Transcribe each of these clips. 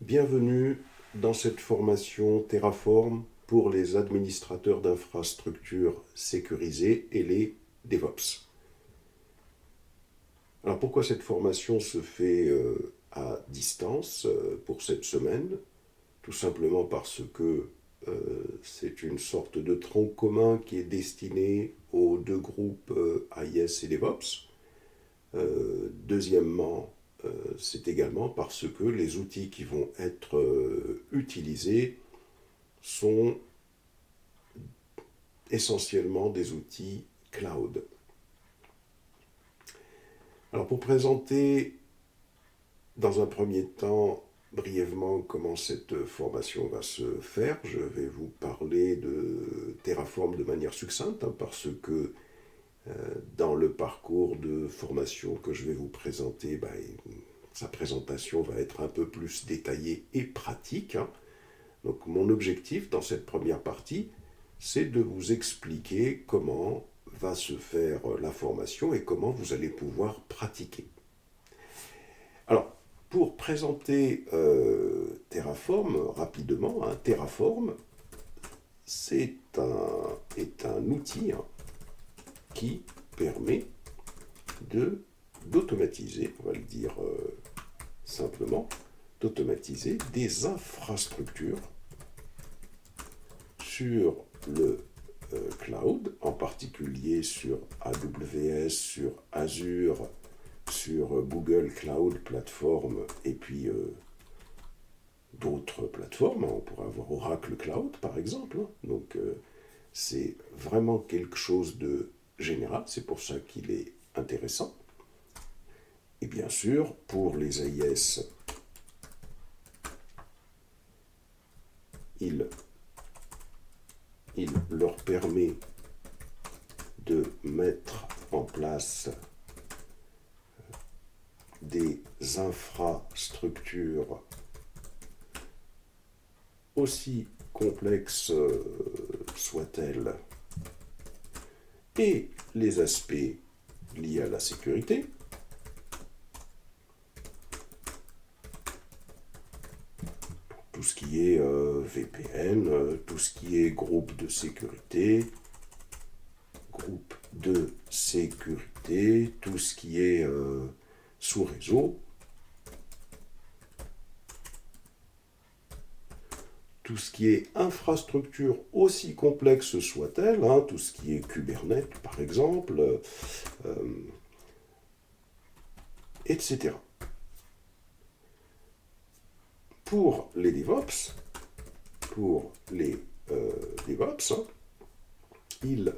Bienvenue dans cette formation Terraform pour les administrateurs d'infrastructures sécurisées et les DevOps. Alors pourquoi cette formation se fait à distance pour cette semaine? Tout simplement parce que c'est une sorte de tronc commun qui est destiné aux deux groupes AIS et DevOps. Deuxièmement, c'est également parce que les outils qui vont être utilisés sont essentiellement des outils cloud. Alors pour présenter dans un premier temps brièvement comment cette formation va se faire, je vais vous parler de Terraform de manière succincte, parce que dans le parcours de formation que je vais vous présenter, sa présentation va être un peu plus détaillée et pratique. Donc mon objectif dans cette première partie, c'est de vous expliquer comment va se faire la formation et comment vous allez pouvoir pratiquer. Alors, pour présenter Terraform rapidement, Terraform, c'est un outil qui permet d'automatiser, on va le dire simplement, d'automatiser des infrastructures sur le cloud, en particulier sur AWS, sur Azure, sur Google Cloud Platform et puis d'autres plateformes. On pourrait avoir Oracle Cloud par exemple. Donc c'est vraiment quelque chose de général, c'est pour ça qu'il est intéressant. Et bien sûr, pour les AIS, il leur permet de mettre en place des infrastructures aussi complexes soient-elles, et les aspects liés à la sécurité, tout ce qui est VPN, tout ce qui est groupe de sécurité, tout ce qui est sous-réseau, tout ce qui est infrastructure aussi complexe soit-elle, tout ce qui est Kubernetes par exemple, etc. Pour les DevOps, il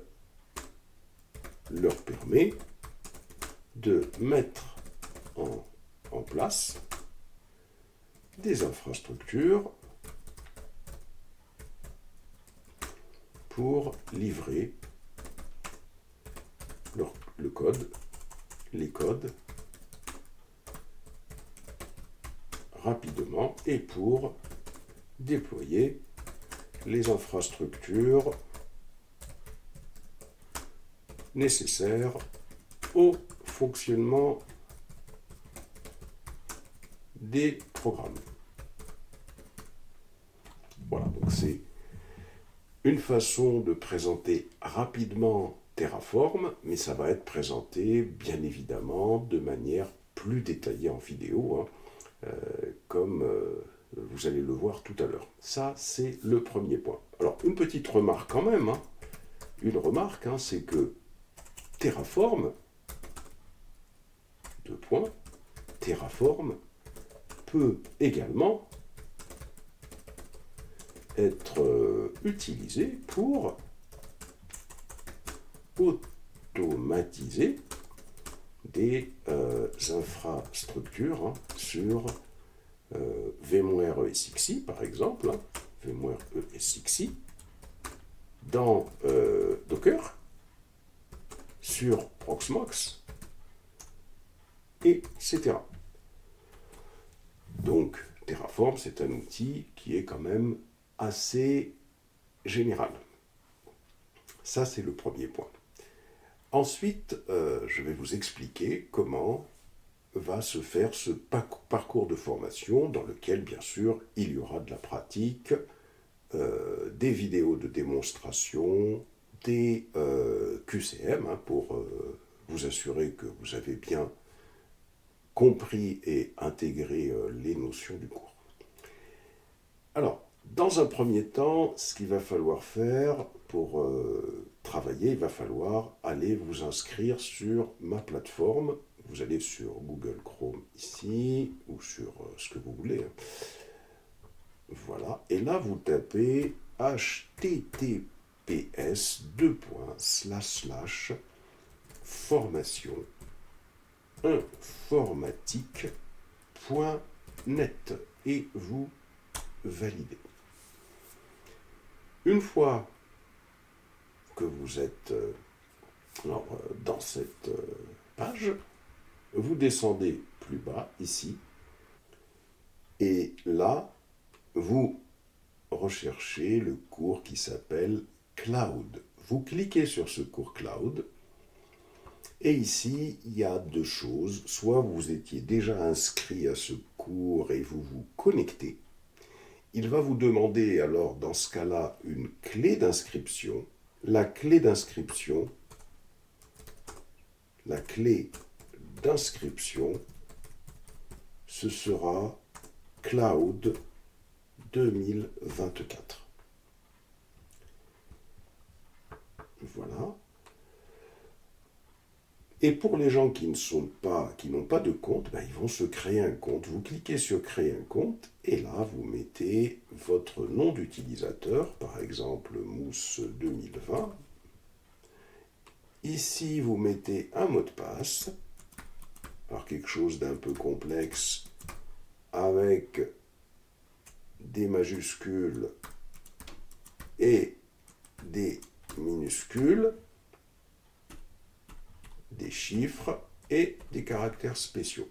leur permet de mettre en place des infrastructures pour livrer les codes rapidement et pour déployer les infrastructures nécessaires au fonctionnement des programmes. Voilà, donc c'est une façon de présenter rapidement Terraform, mais ça va être présenté bien évidemment de manière plus détaillée en vidéo, comme vous allez le voir tout à l'heure. Ça, c'est le premier point. Alors, une petite remarque quand même, c'est que Terraform, Terraform peut également être utilisé pour automatiser des infrastructures sur VMware ESXi par exemple, VMware ESXi, dans Docker, sur Proxmox, etc. Donc Terraform, c'est un outil qui est quand même assez général. Ça, c'est le premier point. Ensuite, je vais vous expliquer comment va se faire ce parcours de formation dans lequel, bien sûr, il y aura de la pratique, des vidéos de démonstration, des QCM pour vous assurer que vous avez bien compris et intégré les notions du cours. Alors, dans un premier temps, ce qu'il va falloir faire pour travailler, il va falloir aller vous inscrire sur ma plateforme. Vous allez sur Google Chrome ici, ou sur ce que vous voulez. Voilà, et là vous tapez https://formation informatique.net et vous validez. Une fois que vous êtes dans cette page, vous descendez plus bas ici et là vous recherchez le cours qui s'appelle Cloud. Vous cliquez sur ce cours Cloud et ici il y a deux choses. Soit vous étiez déjà inscrit à ce cours et vous vous connectez. Il va vous demander alors dans ce cas-là une clé d'inscription. La clé d'inscription, ce sera Cloud 2024. Voilà. Et pour les gens qui n'ont pas de compte, ils vont se créer un compte. Vous cliquez sur créer un compte et là vous mettez votre nom d'utilisateur, par exemple Mousse 2020. Ici vous mettez un mot de passe, alors quelque chose d'un peu complexe avec des majuscules et des minuscules, des chiffres et des caractères spéciaux.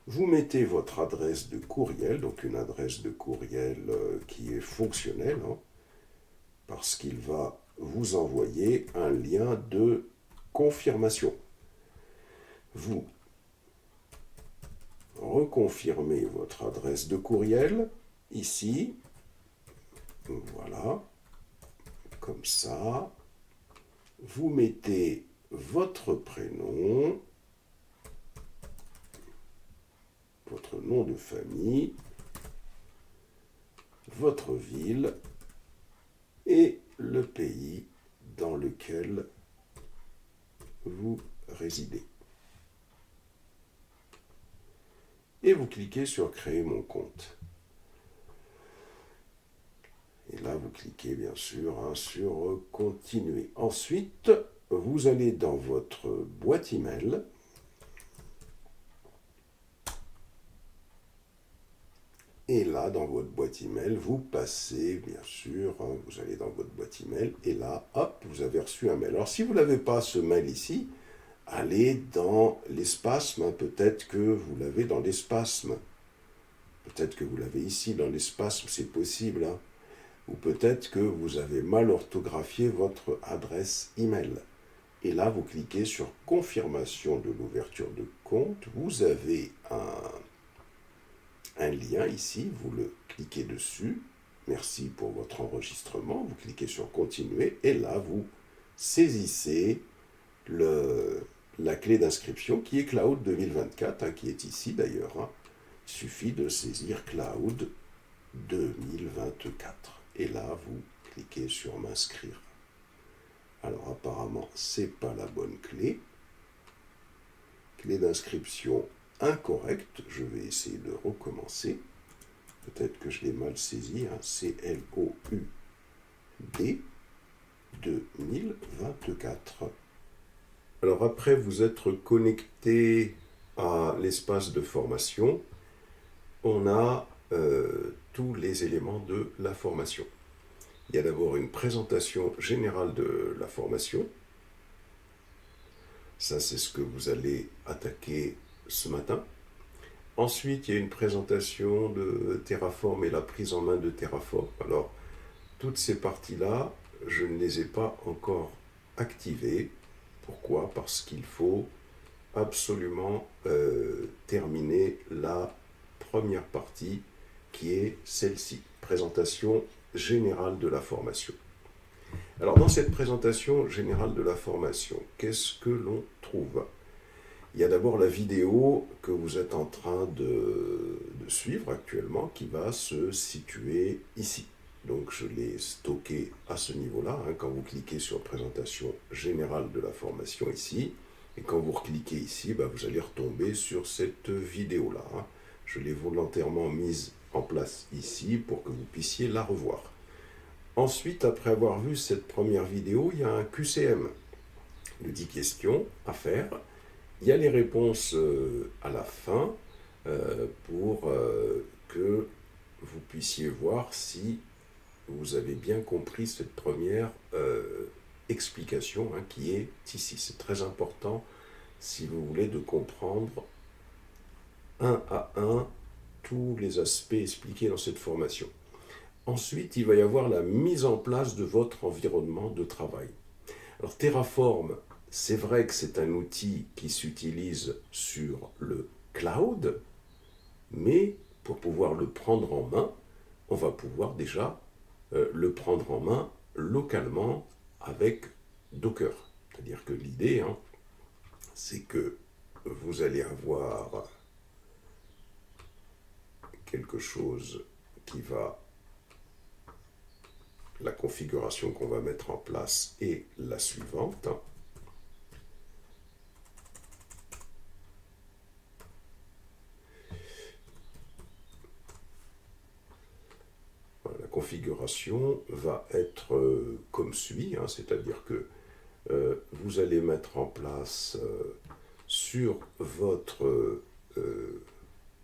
Vous mettez votre adresse de courriel, donc une adresse de courriel qui est fonctionnelle, parce qu'il va vous envoyer un lien de confirmation. Vous reconfirmez votre adresse de courriel, ici, voilà, comme ça. Vous mettez votre prénom, votre nom de famille, votre ville et le pays dans lequel vous résidez. Et vous cliquez sur créer mon compte. Et là, vous cliquez bien sûr sur continuer. Ensuite, vous allez dans votre boîte email. Et là, dans votre boîte email, vous passez, bien sûr, vous allez dans votre boîte email, et là, hop, vous avez reçu un mail. Alors, si vous n'avez pas ce mail ici, allez dans l'espasme, peut-être que vous l'avez dans l'espasme. Peut-être que vous l'avez ici dans l'espasme, c'est possible. Ou peut-être que vous avez mal orthographié votre adresse email. Et là, vous cliquez sur confirmation de l'ouverture de compte. Vous avez un lien ici, vous le cliquez dessus. Merci pour votre enregistrement. Vous cliquez sur continuer et là, vous saisissez la clé d'inscription qui est Cloud 2024, qui est ici d'ailleurs. Il suffit de saisir Cloud 2024. Et là, vous cliquez sur m'inscrire. Alors apparemment, ce n'est pas la bonne clé. Clé d'inscription incorrecte. Je vais essayer de recommencer. Peut-être que je l'ai mal saisi. C-L-O-U-D 2024. Alors après vous être connecté à l'espace de formation, on a tous les éléments de la formation. Il y a d'abord une présentation générale de la formation. Ça, c'est ce que vous allez attaquer ce matin. Ensuite, il y a une présentation de Terraform et la prise en main de Terraform. Alors, toutes ces parties-là, je ne les ai pas encore activées. Pourquoi ? Parce qu'il faut absolument terminer la première partie qui est celle-ci, présentation générale de la formation. Alors dans cette présentation générale de la formation, qu'est-ce que l'on trouve? Il y a d'abord la vidéo que vous êtes en train de suivre actuellement qui va se situer ici. Donc je l'ai stocké à ce niveau-là, quand vous cliquez sur présentation générale de la formation ici, et quand vous recliquez ici, vous allez retomber sur cette vidéo-là. Je l'ai volontairement mise en place ici pour que vous puissiez la revoir. Ensuite, après avoir vu cette première vidéo, il y a un QCM de 10 questions à faire. Il y a les réponses à la fin pour que vous puissiez voir si vous avez bien compris cette première explication qui est ici. C'est très important, si vous voulez, de comprendre un à un tous les aspects expliqués dans cette formation. Ensuite, il va y avoir la mise en place de votre environnement de travail. Alors, Terraform, c'est vrai que c'est un outil qui s'utilise sur le cloud, mais pour pouvoir le prendre en main, on va pouvoir déjà le prendre en main localement avec Docker. C'est-à-dire que l'idée, c'est que vous allez avoir quelque chose qui va... La configuration qu'on va mettre en place est la suivante. La configuration va être comme suit, c'est-à-dire que vous allez mettre en place sur votre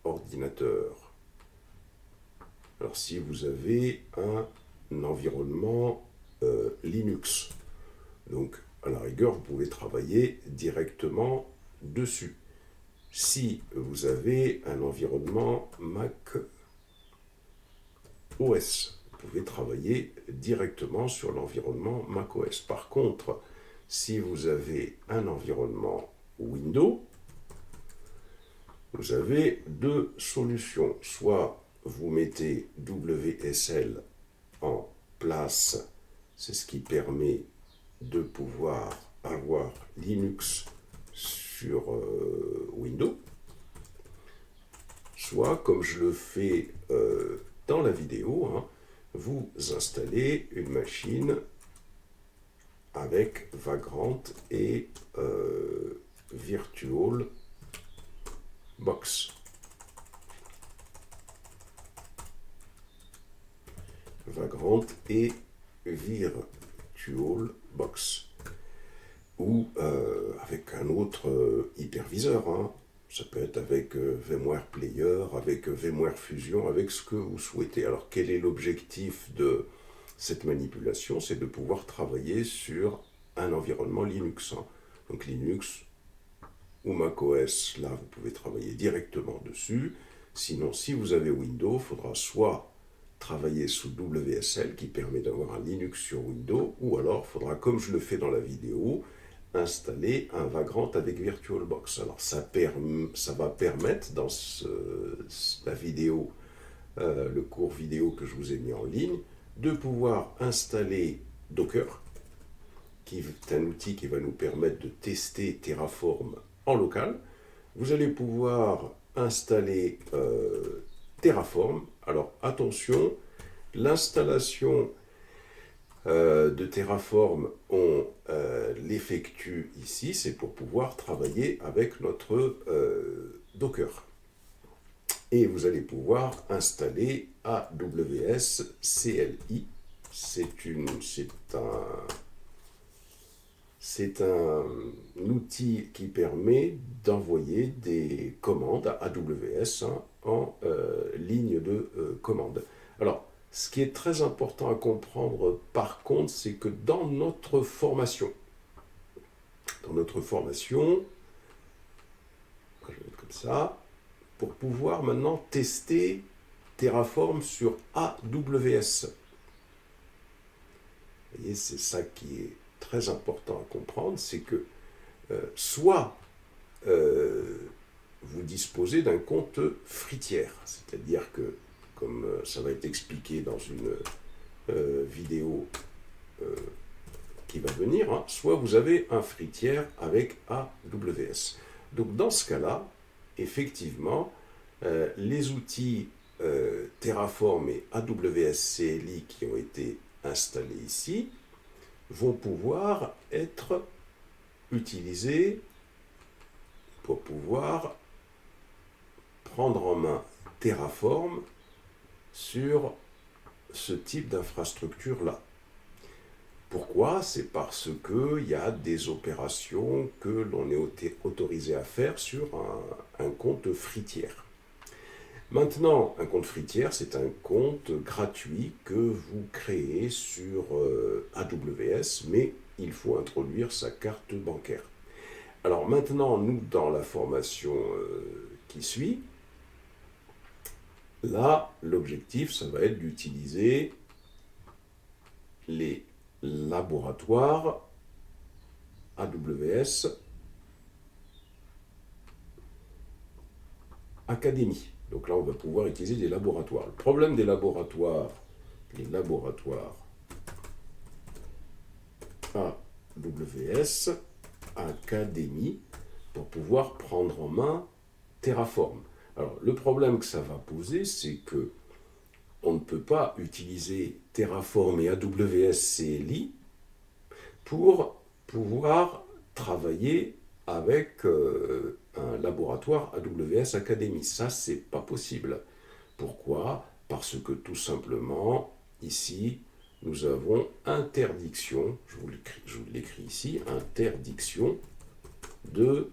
ordinateur, alors si vous avez un environnement Linux, donc à la rigueur vous pouvez travailler directement dessus. Si vous avez un environnement Mac OS, vous pouvez travailler directement sur l'environnement Mac OS. Par contre, si vous avez un environnement Windows, vous avez deux solutions. Soit vous mettez WSL en place, c'est ce qui permet de pouvoir avoir Linux sur Windows, soit comme je le fais dans la vidéo, vous installez une machine avec Vagrant et VirtualBox. Vagrant et VirtualBox. Ou avec un autre hyperviseur. Ça peut être avec VMware Player, avec VMware Fusion, avec ce que vous souhaitez. Alors quel est l'objectif de cette manipulation? C'est de pouvoir travailler sur un environnement Linux. Donc Linux ou macOS, là vous pouvez travailler directement dessus. Sinon, si vous avez Windows, il faudra soit travailler sous WSL qui permet d'avoir un Linux sur Windows, ou alors il faudra, comme je le fais dans la vidéo, installer un Vagrant avec VirtualBox. Alors ça va permettre dans la vidéo, le cours vidéo que je vous ai mis en ligne, de pouvoir installer Docker, qui est un outil qui va nous permettre de tester Terraform en local. Vous allez pouvoir installer Terraform. Alors attention, l'installation de Terraform, on l'effectue ici, c'est pour pouvoir travailler avec notre Docker. Et vous allez pouvoir installer AWS CLI. C'est un outil qui permet d'envoyer des commandes à AWS en ligne de commande. Alors, ce qui est très important à comprendre par contre, c'est que dans notre formation, je vais mettre comme ça, pour pouvoir maintenant tester Terraform sur AWS. Vous voyez, c'est ça qui est très important à comprendre, c'est que soit vous disposez d'un compte fritière. C'est-à-dire que, comme ça va être expliqué dans une vidéo qui va venir, hein, soit vous avez un fritière avec AWS. Donc dans ce cas-là, effectivement, les outils Terraform et AWS CLI qui ont été installés ici vont pouvoir être utilisés pour pouvoir prendre en main Terraform sur ce type d'infrastructure-là. Pourquoi? C'est parce qu'il y a des opérations que l'on est autorisé à faire sur un compte fritière. Maintenant, un compte fritière, c'est un compte gratuit que vous créez sur AWS, mais il faut introduire sa carte bancaire. Alors maintenant, nous, dans la formation qui suit, là, l'objectif, ça va être d'utiliser les laboratoires AWS Academy. Donc là, on va pouvoir utiliser des laboratoires. Le problème des laboratoires, les laboratoires AWS Academy, pour pouvoir prendre en main Terraform. Alors, le problème que ça va poser, c'est que on ne peut pas utiliser Terraform et AWS CLI pour pouvoir travailler avec un laboratoire AWS Academy. Ça, c'est pas possible. Pourquoi? Parce que tout simplement, ici, nous avons interdiction, je vous l'écris ici, interdiction de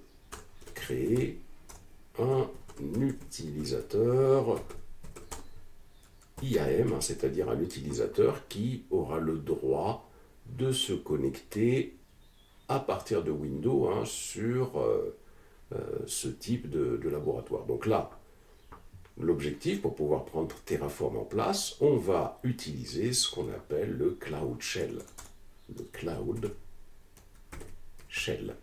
créer un utilisateur IAM, hein, c'est-à-dire un utilisateur qui aura le droit de se connecter à partir de Windows hein, sur ce type de laboratoire. Donc là, l'objectif, pour pouvoir prendre Terraform en place, on va utiliser ce qu'on appelle le Cloud Shell. Le Cloud Shell.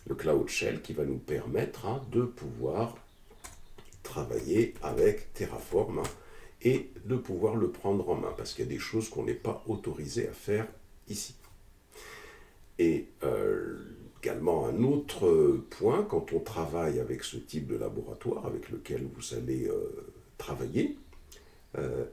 Le Cloud Shell qui va nous permettre hein, de pouvoir travailler avec Terraform hein, et de pouvoir le prendre en main, parce qu'il y a des choses qu'on n'est pas autorisé à faire ici. Et également un autre point, quand on travaille avec ce type de laboratoire avec lequel vous allez travailler,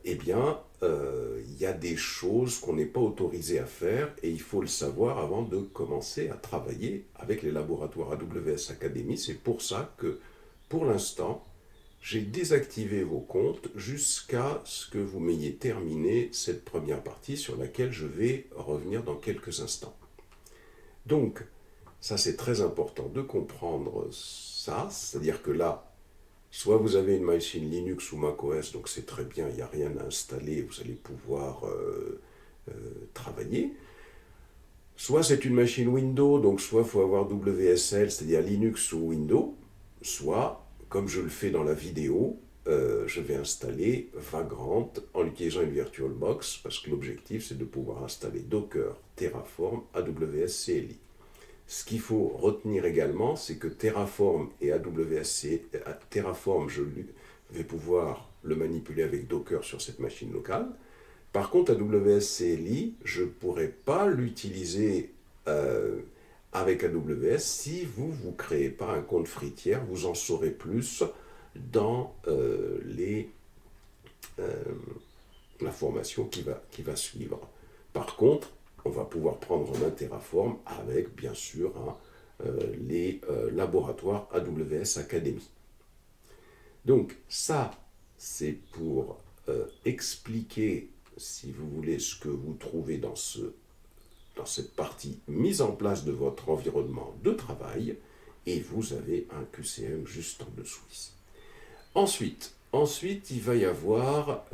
eh bien, il y a des choses qu'on n'est pas autorisé à faire et il faut le savoir avant de commencer à travailler avec les laboratoires AWS Academy. C'est pour ça que, pour l'instant, j'ai désactivé vos comptes jusqu'à ce que vous m'ayez terminé cette première partie sur laquelle je vais revenir dans quelques instants. Donc, ça c'est très important de comprendre ça, c'est-à-dire que là, soit vous avez une machine Linux ou macOS, donc c'est très bien, il n'y a rien à installer, vous allez pouvoir travailler. Soit c'est une machine Windows, donc soit il faut avoir WSL, c'est-à-dire Linux ou Windows, soit, comme je le fais dans la vidéo, je vais installer Vagrant en utilisant une VirtualBox, parce que l'objectif c'est de pouvoir installer Docker, Terraform, AWS CLI. Ce qu'il faut retenir également, c'est que Terraform et Terraform, je vais pouvoir le manipuler avec Docker sur cette machine locale. Par contre, AWS CLI, je ne pourrai pas l'utiliser avec AWS si vous ne créez pas un compte fritière. Vous en saurez plus dans la formation qui va suivre. Par contre, on va pouvoir prendre en main Terraform avec, bien sûr, hein, les laboratoires AWS Academy. Donc, ça, c'est pour expliquer, si vous voulez, ce que vous trouvez dans cette partie mise en place de votre environnement de travail, et vous avez un QCM juste en dessous ici. Ensuite, il va y avoir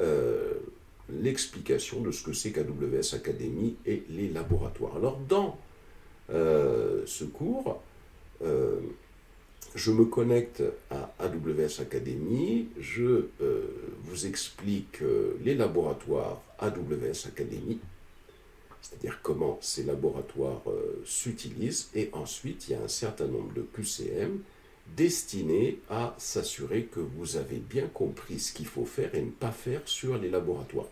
l'explication de ce que c'est qu'AWS Academy et les laboratoires. Alors, dans ce cours, je me connecte à AWS Academy, je vous explique les laboratoires AWS Academy, c'est-à-dire comment ces laboratoires s'utilisent, et ensuite, il y a un certain nombre de QCM destiné à s'assurer que vous avez bien compris ce qu'il faut faire et ne pas faire sur les laboratoires,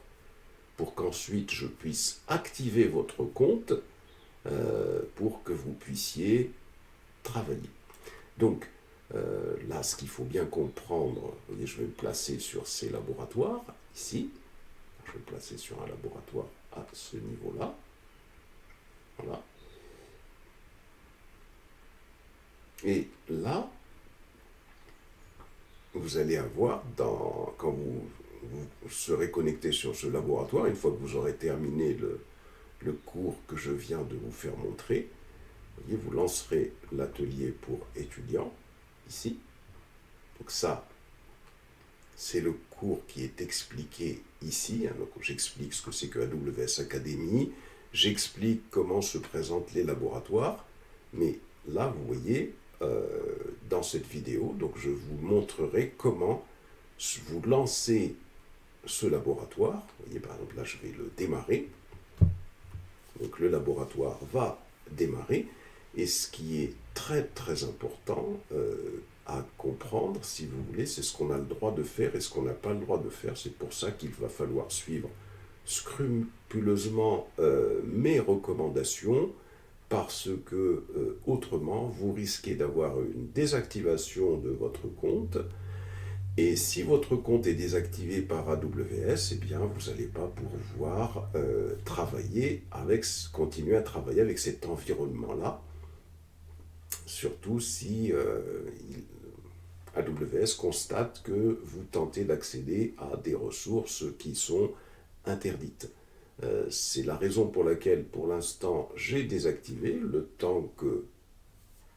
pour qu'ensuite je puisse activer votre compte pour que vous puissiez travailler. Donc, là, ce qu'il faut bien comprendre, vous voyez, je vais me placer sur ces laboratoires, ici. Je vais me placer sur un laboratoire à ce niveau-là. Voilà. Et là, vous allez avoir, quand vous serez connecté sur ce laboratoire, une fois que vous aurez terminé le cours que je viens de vous faire montrer, vous lancerez l'atelier pour étudiants, ici. Donc ça, c'est le cours qui est expliqué ici. Donc j'explique ce que c'est que AWS Academy, j'explique comment se présentent les laboratoires, mais là, vous voyez, dans cette vidéo, donc je vous montrerai comment vous lancer ce laboratoire. Vous voyez, par exemple, là, je vais le démarrer. Donc le laboratoire va démarrer. Et ce qui est très très important à comprendre, si vous voulez, c'est ce qu'on a le droit de faire et ce qu'on n'a pas le droit de faire. C'est pour ça qu'il va falloir suivre scrupuleusement mes recommandations, parce que autrement, vous risquez d'avoir une désactivation de votre compte. Et si votre compte est désactivé par AWS, eh bien, vous n'allez pas pouvoir continuer à travailler avec cet environnement-là. Surtout si AWS constate que vous tentez d'accéder à des ressources qui sont interdites. C'est la raison pour laquelle, pour l'instant, j'ai désactivé le temps que,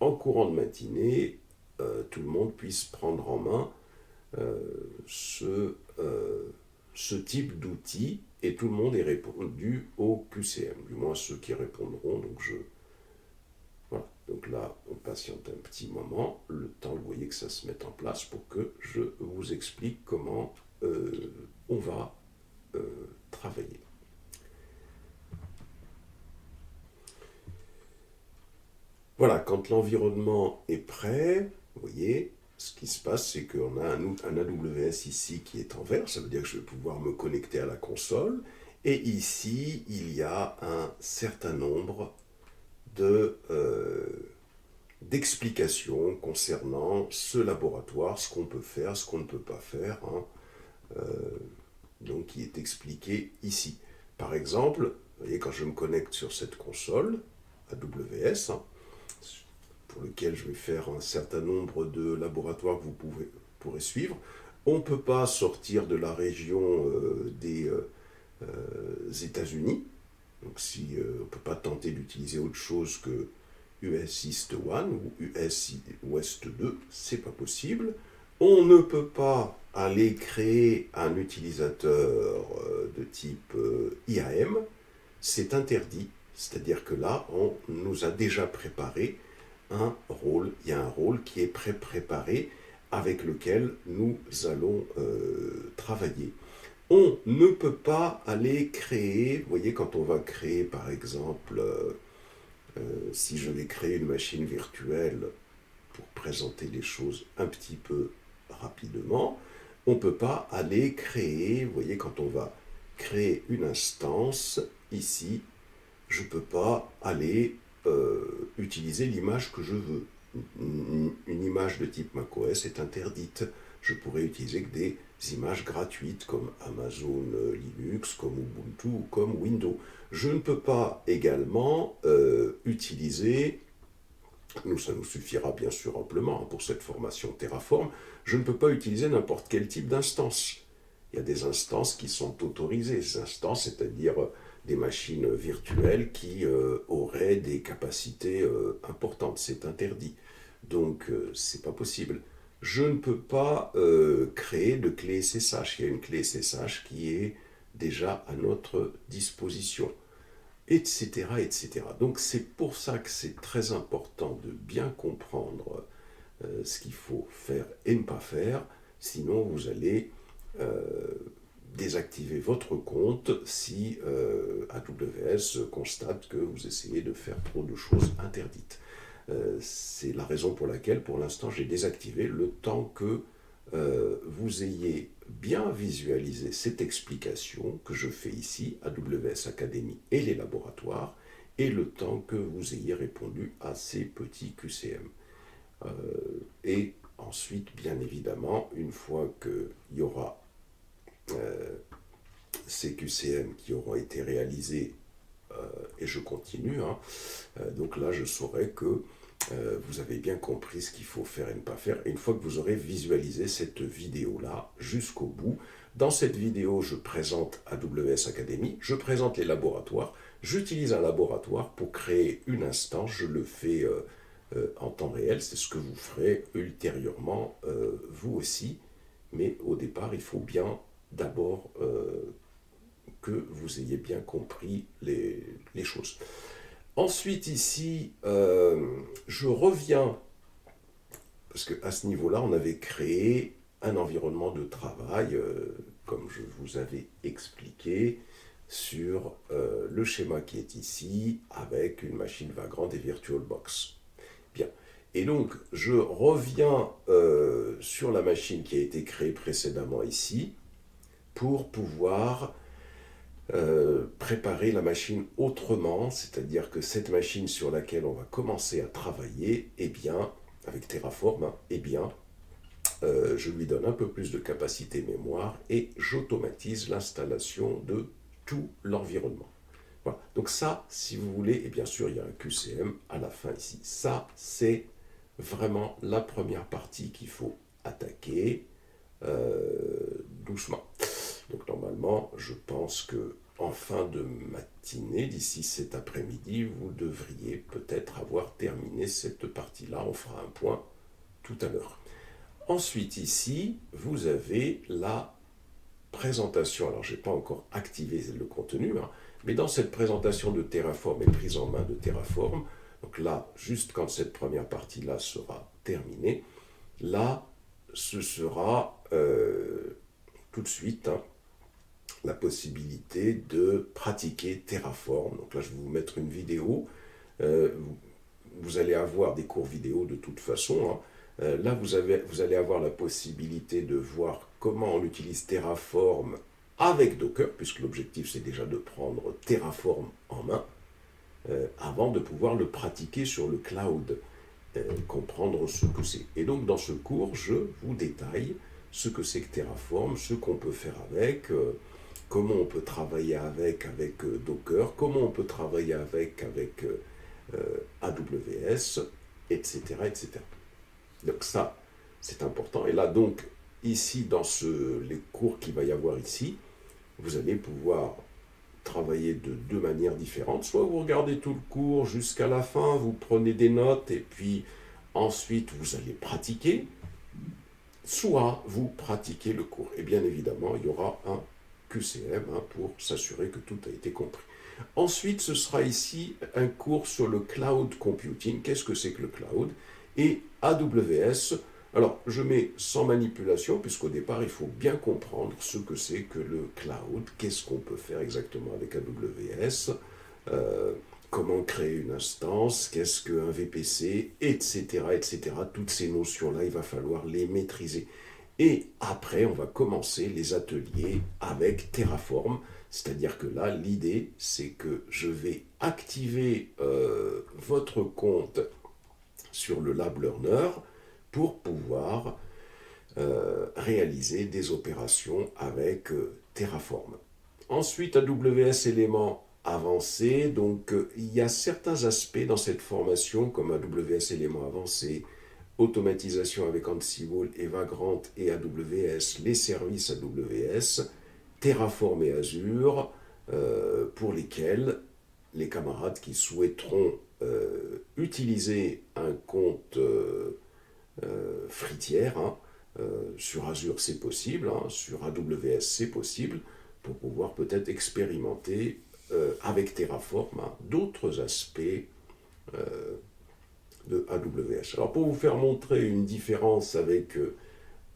en courant de matinée, tout le monde puisse prendre en main ce type d'outil, et tout le monde ait répondu au QCM, du moins ceux qui répondront. Voilà. Donc là, on patiente un petit moment, le temps, vous voyez, que ça se mette en place pour que je vous explique comment on va travailler. Voilà, quand l'environnement est prêt, vous voyez, ce qui se passe, c'est qu'on a un AWS ici qui est en vert, ça veut dire que je vais pouvoir me connecter à la console, et ici, il y a un certain nombre d'explications concernant ce laboratoire, ce qu'on peut faire, ce qu'on ne peut pas faire, donc qui est expliqué ici. Par exemple, vous voyez, quand je me connecte sur cette console AWS, pour lequel je vais faire un certain nombre de laboratoires que vous pourrez suivre, on ne peut pas sortir de la région des États-Unis. Donc si on ne peut pas tenter d'utiliser autre chose que US East 1 ou US West 2, c'est pas possible. On ne peut pas aller créer un utilisateur de type IAM, c'est interdit. C'est-à-dire que là, on nous a déjà préparé un rôle. Il y a un rôle qui est préparé avec lequel nous allons travailler. On ne peut pas aller créer, vous voyez, quand on va créer par exemple, si je vais créer une machine virtuelle pour présenter les choses un petit peu rapidement, on ne peut pas aller créer, vous voyez, quand on va créer une instance, ici, je ne peux pas aller utiliser l'image que je veux. Une image de type macOS est interdite. Je pourrais utiliser que des images gratuites comme Amazon Linux, comme Ubuntu ou comme Windows. Je ne peux pas également utiliser, ça nous suffira bien sûr amplement pour cette formation Terraform, je ne peux pas utiliser n'importe quel type d'instance. Il y a des instances qui sont autorisées. Ces instances, c'est-à-dire des machines virtuelles qui auraient des capacités importantes. C'est interdit. Donc, c'est pas possible. Je ne peux pas créer de clé SSH. Il y a une clé SSH qui est déjà à notre disposition, etc., etc. Donc, c'est pour ça que c'est très important de bien comprendre ce qu'il faut faire et ne pas faire. Sinon, vous allez désactiver votre compte si AWS constate que vous essayez de faire trop de choses interdites. C'est la raison pour laquelle, pour l'instant, j'ai désactivé le temps que vous ayez bien visualisé cette explication que je fais ici, AWS Academy et les laboratoires, et le temps que vous ayez répondu à ces petits QCM. Et ensuite, bien évidemment, une fois qu'il y aura ces QCM qui auront été réalisés, et je continue, hein, donc là, je saurai que vous avez bien compris ce qu'il faut faire et ne pas faire. Et une fois que vous aurez visualisé cette vidéo-là jusqu'au bout, dans cette vidéo, je présente AWS Academy, je présente les laboratoires, j'utilise un laboratoire pour créer une instance, je le fais en temps réel, c'est ce que vous ferez ultérieurement, vous aussi, mais au départ, il faut bien d'abord que vous ayez bien compris les choses. Ensuite, ici, je reviens, parce qu'à ce niveau-là, on avait créé un environnement de travail, comme je vous avais expliqué, sur le schéma qui est ici, avec une machine Vagrant et VirtualBox. Bien. Et donc, je reviens sur la machine qui a été créée précédemment ici, pour pouvoir préparer la machine autrement, c'est-à-dire que cette machine sur laquelle on va commencer à travailler, eh bien, avec Terraform, eh bien, je lui donne un peu plus de capacité mémoire et j'automatise l'installation de tout l'environnement. Voilà. Donc ça, si vous voulez, et bien sûr, il y a un QCM à la fin ici. Ça, c'est vraiment la première partie qu'il faut attaquer doucement. Donc normalement, je pense que en fin de matinée, d'ici cet après-midi, vous devriez peut-être avoir terminé cette partie-là. On fera un point tout à l'heure. Ensuite, ici, vous avez la présentation. Alors, je n'ai pas encore activé le contenu, hein, mais dans cette présentation de Terraform et prise en main de Terraform, donc là, juste quand cette première partie-là sera terminée, là, ce sera tout de suite la possibilité de pratiquer Terraform. Donc là, je vais vous mettre une vidéo. Vous allez avoir des cours vidéo de toute façon, hein. Là, vous allez avoir la possibilité de voir comment on utilise Terraform avec Docker, puisque l'objectif, c'est déjà de prendre Terraform en main, avant de pouvoir le pratiquer sur le cloud, comprendre ce que c'est. Et donc, dans ce cours, je vous détaille ce que c'est que Terraform, ce qu'on peut faire avec, comment on peut travailler avec Docker, comment on peut travailler avec AWS, etc., etc. Donc ça, c'est important. Et là, donc, ici, dans les cours qu'il va y avoir ici, vous allez pouvoir travailler de deux manières différentes. Soit vous regardez tout le cours jusqu'à la fin, vous prenez des notes, et puis ensuite, vous allez pratiquer. Soit vous pratiquez le cours. Et bien évidemment, il y aura un QCM pour s'assurer que tout a été compris. Ensuite, ce sera ici un cours sur le cloud computing. Qu'est-ce que c'est que le cloud? Et AWS. Alors, je mets sans manipulation, puisqu'au départ, il faut bien comprendre ce que c'est que le cloud, qu'est-ce qu'on peut faire exactement avec AWS, comment créer une instance, qu'est-ce qu'un VPC, etc., etc. Toutes ces notions-là, il va falloir les maîtriser. Et après, on va commencer les ateliers avec Terraform, c'est-à-dire que là, l'idée, c'est que je vais activer votre compte sur le Lab Learner pour pouvoir réaliser des opérations avec Terraform. Ensuite, AWS éléments avancés. Donc, il y a certains aspects dans cette formation, comme AWS éléments avancés, automatisation avec Ansible et Vagrant et AWS, les services AWS, Terraform et Azure, pour lesquels les camarades qui souhaiteront utiliser un compte free tier, sur Azure c'est possible, sur AWS c'est possible, pour pouvoir peut-être expérimenter avec Terraform d'autres aspects de AWS. Alors pour vous faire montrer une différence avec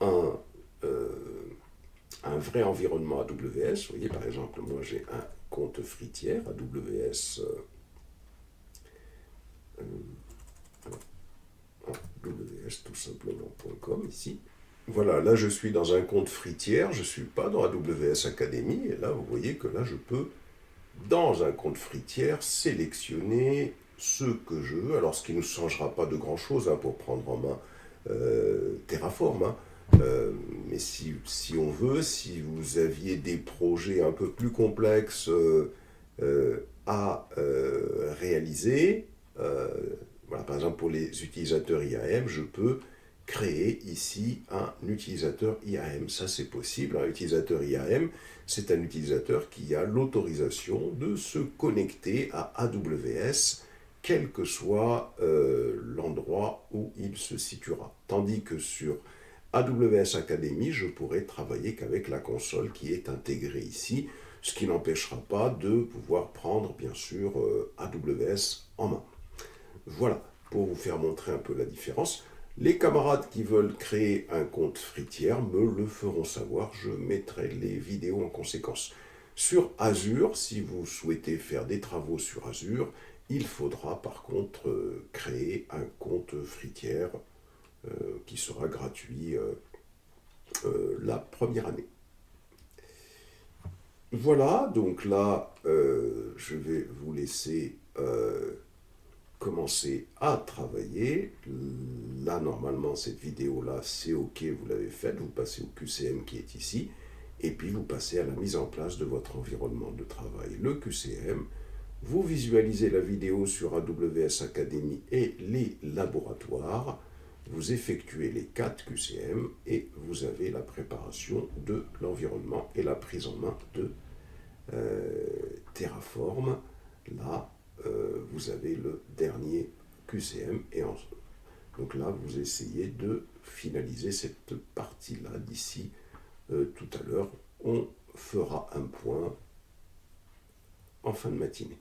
un vrai environnement AWS, vous voyez par exemple, moi j'ai un compte free tier AWS. Alors AWS tout simplement.com ici. Voilà, là je suis dans un compte fritière, je ne suis pas dans AWS Academy, et là vous voyez que là je peux, dans un compte fritière, sélectionner ce que je veux, alors ce qui ne changera pas de grand chose pour prendre en main Terraform, mais si on veut, si vous aviez des projets un peu plus complexes à réaliser, voilà, par exemple pour les utilisateurs IAM, je peux créer ici un utilisateur IAM. Ça c'est possible. Un utilisateur IAM, c'est un utilisateur qui a l'autorisation de se connecter à AWS, quel que soit l'endroit où il se situera. Tandis que sur AWS Academy, je pourrais travailler qu'avec la console qui est intégrée ici, ce qui n'empêchera pas de pouvoir prendre, bien sûr, AWS en main. Voilà, pour vous faire montrer un peu la différence. Les camarades qui veulent créer un compte fritière me le feront savoir, je mettrai les vidéos en conséquence. Sur Azure, si vous souhaitez faire des travaux sur Azure, il faudra par contre créer un compte fritière qui sera gratuit la première année. Voilà, donc là, je vais vous laisser commencer à travailler. Là, normalement, cette vidéo-là, c'est OK, vous l'avez faite. Vous passez au QCM qui est ici. Et puis, vous passez à la mise en place de votre environnement de travail. Le QCM, vous visualisez la vidéo sur AWS Academy et les laboratoires. Vous effectuez les 4 QCM et vous avez la préparation de l'environnement et la prise en main de Terraform. Là, vous avez le dernier QCM donc là, vous essayez de finaliser cette partie-là d'ici tout à l'heure. On fera un point en fin de matinée.